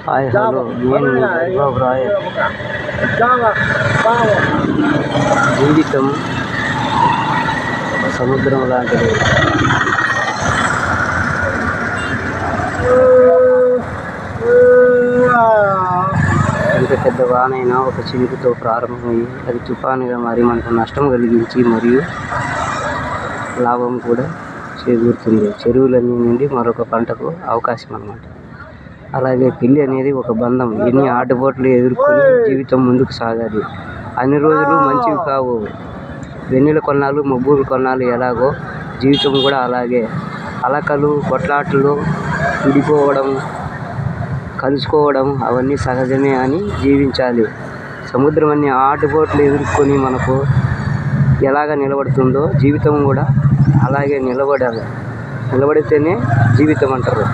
Hi hello నేను బాబు రాయ్. జీవితం సముద్రం లాంటిది. ఎంత పెద్ద వానైనా ఒక చినుకుతో ప్రారంభమయ్యి అది తుఫానుగా మారి మనకు నష్టం కలిగించి మరియు లాభం కూడా చేకూరుతుంది. చెరువులన్నీ నుండి మరొక పంటకు అవకాశం అన్నమాట. అలాగే పెళ్ళి అనేది ఒక బంధం. ఎన్ని ఆటుపోట్లు ఎదుర్కొని జీవితం ముందుకు సాగాలి. అన్ని రోజులు మంచివి కావు. వెన్నెల కొన్నాళ్ళు మబ్బులు కొన్నాళ్ళు ఎలాగో జీవితం కూడా అలాగే. అలకలు కొట్లాటలు విడిపోవడం కలుసుకోవడం అవన్నీ సహజమే అని జీవించాలి. సముద్రం అన్ని ఆటుపోట్లు ఎదుర్కొని మనకు ఎలాగ నిలబడుతుందో జీవితం కూడా అలాగే నిలబడాలి. నిలబడితేనే జీవితం అంటారు.